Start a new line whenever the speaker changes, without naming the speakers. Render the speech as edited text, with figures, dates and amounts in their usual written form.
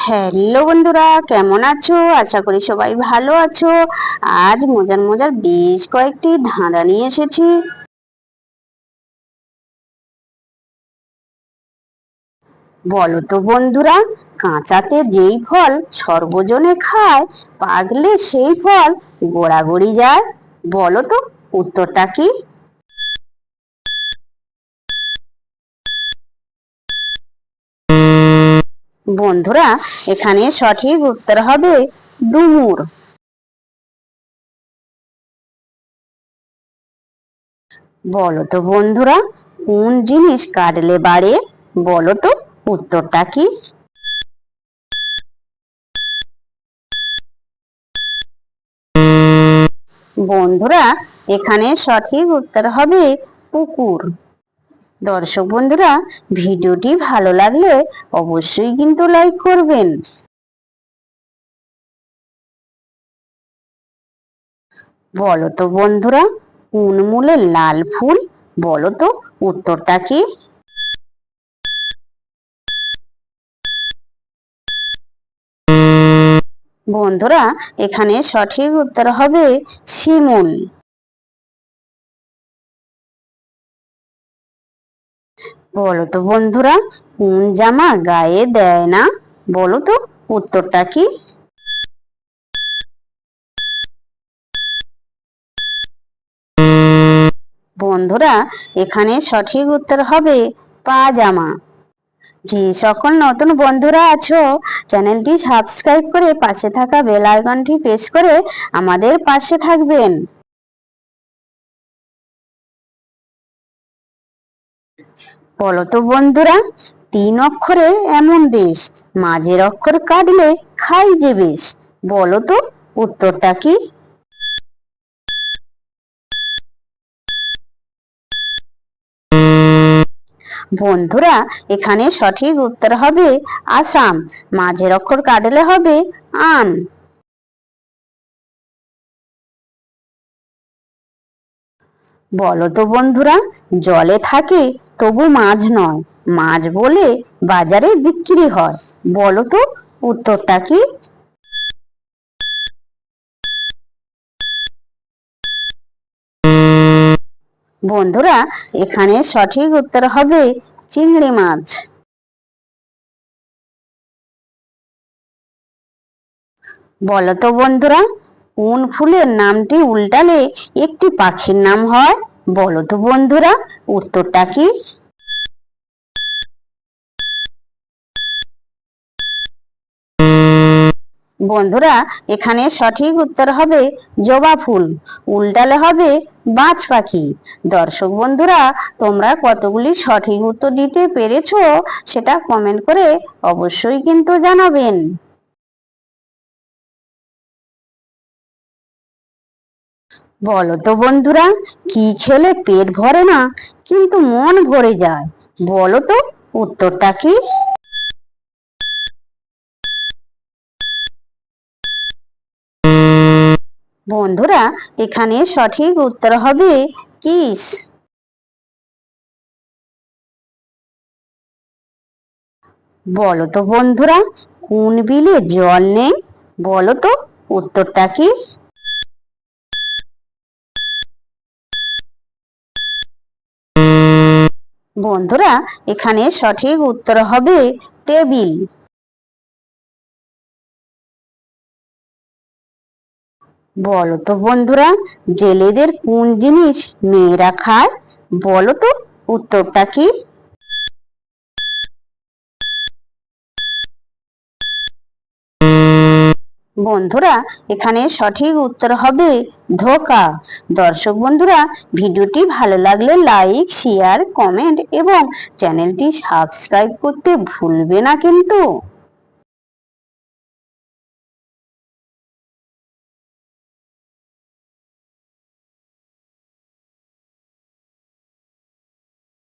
Hello বন্ধুরা, কেমন আছো? আশা করি সবাই ভালো আছো। আজ মজার মজার বেশ কয়েকটি ধাঁধা নিয়ে এসেছি। বলো তো বন্ধুরা, কাঁচাতে যেই ফল সর্বজনে খায়, পাকলে সেই ফল গোড়াগড়ি যায়। বলো তো উত্তরটা কি? বন্ধুরা, এখানে সঠিক উত্তর হবে ডুমুর। বলো তো বন্ধুরা, কোন জিনিস কাটলে বাড়ে? বলো তো উত্তরটা কি? বন্ধুরা, এখানে সঠিক উত্তর হবে পুকুর। দর্শক বন্ধুরা, ভিডিওটি ভালো লাগলে অবশ্যই কিন্তু লাইক করবেন। বলো তো বন্ধুরা, কোন মূলে লাল ফুল? বলো তো উত্তরটা কি? বন্ধুরা, এখানে সঠিক উত্তর হবে শিমুল। বলো তো বন্ধুরা, কোন জামা গায়ে দেয় না? বলো তো উত্তরটা কি? বন্ধুরা, এখানে সঠিক উত্তর হবে পাজামা। যে সকল নতুন বন্ধুরা আছো, চ্যানেলটি সাবস্ক্রাইব করে পাশে থাকা বেল আইকনটি প্রেস করে আমাদের পাশে থাকবেন। বলো তো বন্ধুরা, তিন অক্ষরে এমন দেশ, মাঝের অক্ষর কাটলে খাই যে বেশ। বলো তো উত্তরটা কি? বন্ধুরা, এখানে সঠিক উত্তর হবে আসাম। মাঝের অক্ষর কাটলে হবে আম। বলো তো বন্ধুরা, জলে থাকে তবু মাছ নয়, মাছ বলে বাজারে বিক্রি হয়। বলো তো উত্তরটা কি? বন্ধুরা, এখানে সঠিক উত্তর হবে চিংড়ি মাছ। বলো তো বন্ধুরা, কোন ফুলের নামটি উল্টালে একটি পাখির নাম হয়? বলো তো বন্ধুরা উত্তরটা কি? বন্ধুরা, এখানে সঠিক উত্তর হবে জবা ফুল। উল্টালে হবে বাজ পাখি। দর্শক বন্ধুরা, তোমরা কতগুলি সঠিক উত্তর দিতে পেরেছো সেটা কমেন্ট করে অবশ্যই কিন্তু জানাবেন। বলো তো বন্ধুরা, কি খেলে পেট ভরে না কিন্তু মন ভরে যায়? বলো তো উত্তরটা কি? বন্ধুরা, এখানে সঠিক উত্তর হবে কিস। বলো তো বন্ধুরা, কোন বিলে জল নেই? বলো তো উত্তরটা কি? বন্ধুরা, এখানে সঠিক উত্তর হবে টেবিল। বলো তো বন্ধুরা, জেলেদের কোন জিনিস মেয়েরা খায়? বলো তো উত্তরটা কি? বন্ধুরা, এখানে সঠিক উত্তর হবে ধোঁকা। দর্শক বন্ধুরা, ভিডিওটি ভালো লাগলে লাইক, শেয়ার, কমেন্ট এবং চ্যানেলটি সাবস্ক্রাইব করতে ভুলবে না কিন্তু।